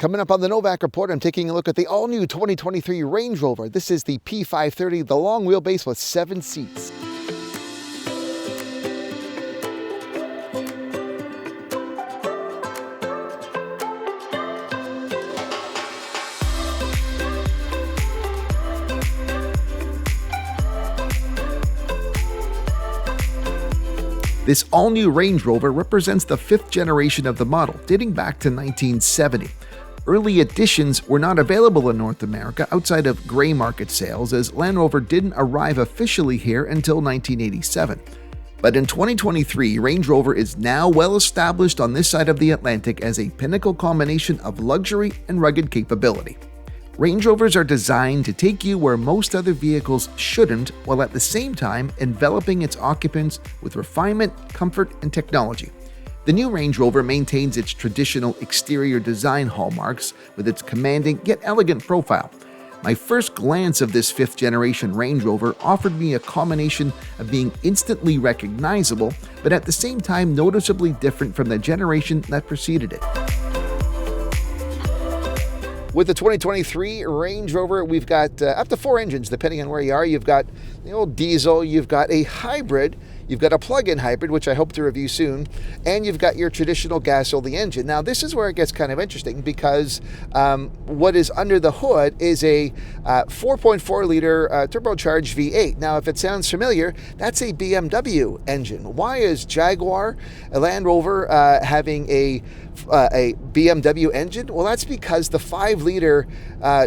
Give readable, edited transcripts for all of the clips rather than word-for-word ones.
Coming up on the Novak Report, I'm taking a look at the all-new 2023 Range Rover. This is the P530, the long wheelbase with 7 seats. This all-new Range Rover represents the 5th generation of the model, dating back to 1970. Early editions were not available in North America outside of gray market sales, as Land Rover didn't arrive officially here until 1987. But in 2023, Range Rover is now well established on this side of the Atlantic as a pinnacle combination of luxury and rugged capability. Range Rovers are designed to take you where most other vehicles shouldn't, while at the same time enveloping its occupants with refinement, comfort, and technology. The new Range Rover maintains its traditional exterior design hallmarks with its commanding yet elegant profile. My first glance of this 5th generation Range Rover offered me a combination of being instantly recognizable, but at the same time noticeably different from the generation that preceded it. With the 2023 Range Rover, we've got up to 4 engines, depending on where you are. You've got the old diesel, you've got a hybrid, you've got a plug-in hybrid, which I hope to review soon, and you've got your traditional gas-only engine. Now, this is where it gets kind of interesting because what is under the hood is a 4.4-liter turbocharged V8. Now, if it sounds familiar, that's a BMW engine. Why is Jaguar, a Land Rover, having a BMW engine? Well, that's because the 5-liter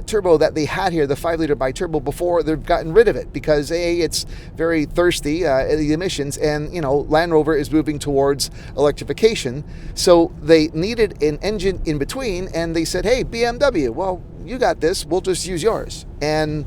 turbo that they had here, the 5-liter bi-turbo before, they've gotten rid of it because it's very thirsty, the emissions, and Land Rover is moving towards electrification. So they needed an engine in between, and they said, hey, BMW, well, you got this, we'll just use yours. And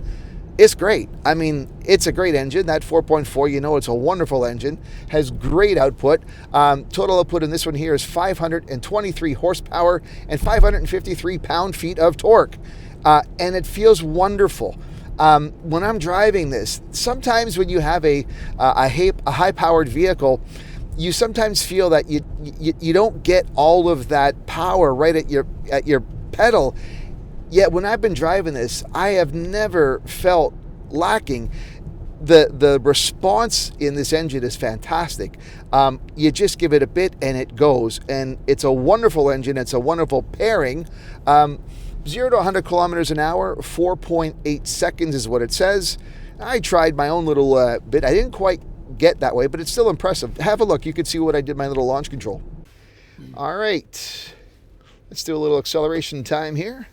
it's great. I mean, it's a great engine. That 4.4, it's a wonderful engine. Has great output. Total output in this one here is 523 horsepower and 553 pound-feet of torque. And it feels wonderful. When I'm driving this, sometimes when you have a high-powered vehicle, you sometimes feel that you don't get all of that power right at your pedal. Yet when I've been driving this, I have never felt lacking. The response in this engine is fantastic. You just give it a bit and it goes. And it's a wonderful engine. It's a wonderful pairing. 0 to 100 kilometers an hour, 4.8 seconds is what it says. I tried my own little bit. I didn't quite get that way, but it's still impressive. Have a look. You can see what I did my little launch control. All right. Let's do a little acceleration time here.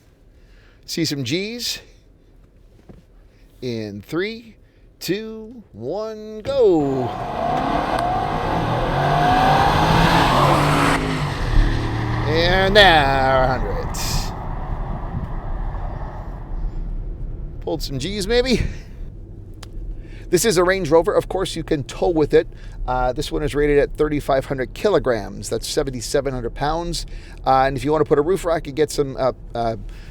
See some G's in 3, 2, 1, go. And now 100. Pulled some G's maybe. This is a Range Rover. Of course, you can tow with it. This one is rated at 3,500 kilograms. That's 7,700 pounds. And if you want to put a roof rack, you get some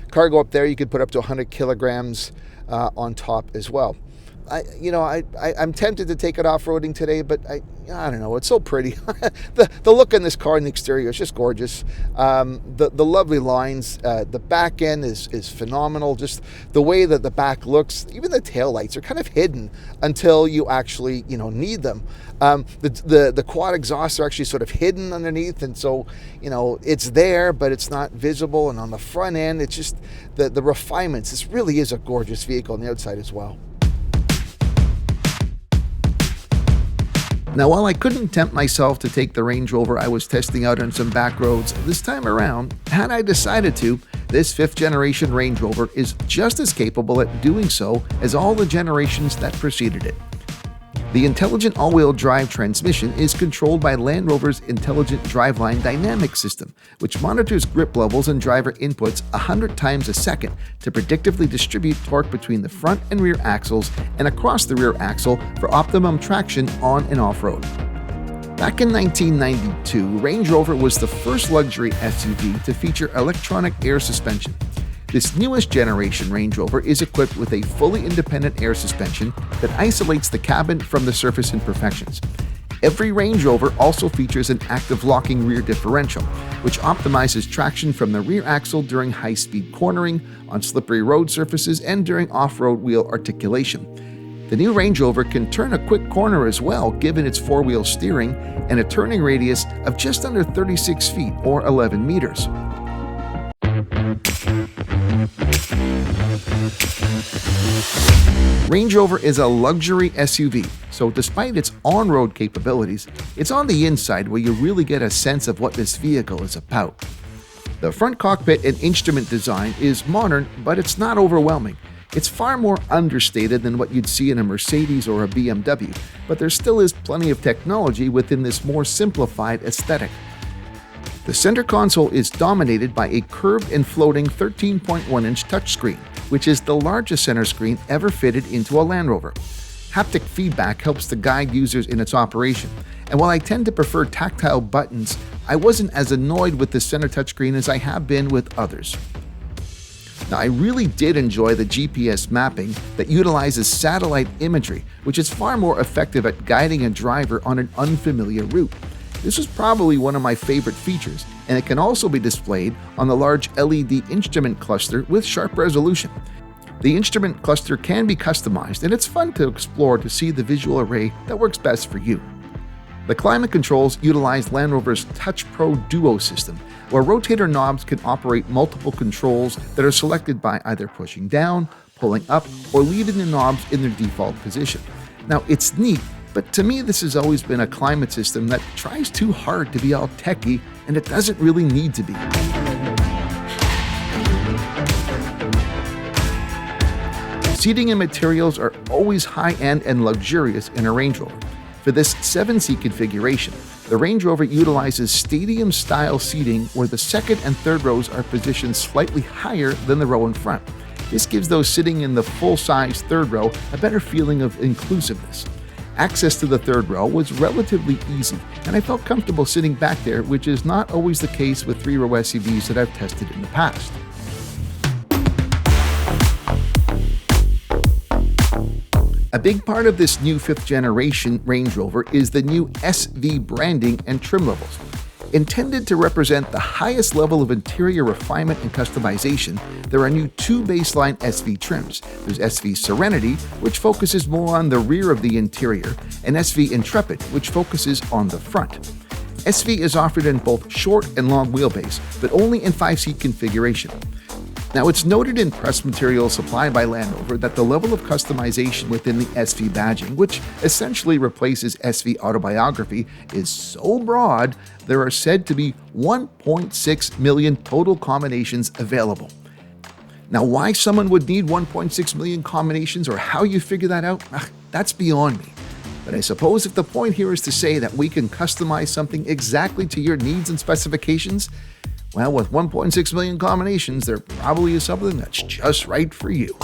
cargo up there. You could put up to 100 kilograms on top as well. I'm tempted to take it off-roading today, but I don't know. It's so pretty. The look on this car in the exterior is just gorgeous. The lovely lines. The back end is phenomenal. Just the way that the back looks. Even the taillights are kind of hidden until you actually need them. The quad exhausts are actually sort of hidden underneath, and so it's there, but it's not visible. And on the front end, it's just the refinements. This really is a gorgeous vehicle on the outside as well. Now, while I couldn't tempt myself to take the Range Rover I was testing out on some back roads this time around, had I decided to, this 5th generation Range Rover is just as capable at doing so as all the generations that preceded it. The intelligent all-wheel drive transmission is controlled by Land Rover's Intelligent Driveline Dynamic System, which monitors grip levels and driver inputs 100 times a second to predictively distribute torque between the front and rear axles and across the rear axle for optimum traction on and off-road. Back in 1992, Range Rover was the first luxury SUV to feature electronic air suspension. This newest generation Range Rover is equipped with a fully independent air suspension that isolates the cabin from the surface imperfections. Every Range Rover also features an active locking rear differential, which optimizes traction from the rear axle during high-speed cornering, on slippery road surfaces, and during off-road wheel articulation. The new Range Rover can turn a quick corner as well, given its four-wheel steering and a turning radius of just under 36 feet or 11 meters. Range Rover is a luxury SUV, so despite its on-road capabilities, it's on the inside where you really get a sense of what this vehicle is about. The front cockpit and instrument design is modern, but it's not overwhelming. It's far more understated than what you'd see in a Mercedes or a BMW, but there still is plenty of technology within this more simplified aesthetic. The center console is dominated by a curved and floating 13.1-inch touchscreen, which is the largest center screen ever fitted into a Land Rover. Haptic feedback helps to guide users in its operation, and while I tend to prefer tactile buttons, I wasn't as annoyed with the center touchscreen as I have been with others. Now, I really did enjoy the GPS mapping that utilizes satellite imagery, which is far more effective at guiding a driver on an unfamiliar route. This was probably one of my favorite features, and it can also be displayed on the large LED instrument cluster with sharp resolution. The instrument cluster can be customized, and it's fun to explore to see the visual array that works best for you. The climate controls utilize Land Rover's Touch Pro Duo system, where rotator knobs can operate multiple controls that are selected by either pushing down, pulling up, or leaving the knobs in their default position. Now, it's neat, but to me this has always been a climate system that tries too hard to be all techy, and it doesn't really need to be. Seating and materials are always high-end and luxurious in a Range Rover. For this 7-seat configuration, the Range Rover utilizes stadium-style seating where the second and third rows are positioned slightly higher than the row in front. This gives those sitting in the full-size third row a better feeling of inclusiveness. Access to the third row was relatively easy, and I felt comfortable sitting back there, which is not always the case with three-row SUVs that I've tested in the past. A big part of this new 5th generation Range Rover is the new SV branding and trim levels. Intended to represent the highest level of interior refinement and customization, there are new two baseline SV trims. There's SV Serenity, which focuses more on the rear of the interior, and SV Intrepid, which focuses on the front. SV is offered in both short and long wheelbase, but only in 5-seat configuration. Now, it's noted in press materials supplied by Land Rover that the level of customization within the SV badging, which essentially replaces SV autobiography, is so broad there are said to be 1.6 million total combinations available. Now, why someone would need 1.6 million combinations or how you figure that out, that's beyond me. But I suppose if the point here is to say that we can customize something exactly to your needs and specifications, well, with 1.6 million combinations, there probably is something that's just right for you.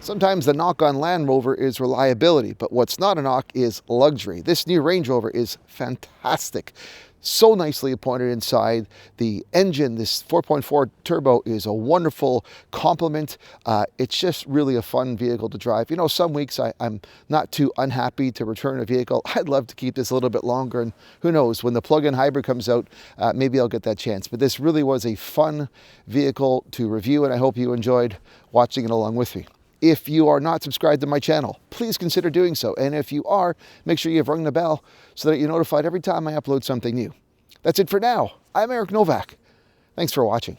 Sometimes the knock on Land Rover is reliability, but what's not a knock is luxury. This new Range Rover is fantastic. So nicely appointed inside. The engine, this 4.4 turbo, is a wonderful complement. It's just really a fun vehicle to drive. You know, some weeks I'm not too unhappy to return a vehicle. I'd love to keep this a little bit longer, and who knows, when the plug-in hybrid comes out, maybe I'll get that chance. But this really was a fun vehicle to review, and I hope you enjoyed watching it along with me. If you are not subscribed to my channel, please consider doing so. And if you are, make sure you've rung the bell so that you're notified every time I upload something new. That's it for now. I'm Novak. Thanks for watching.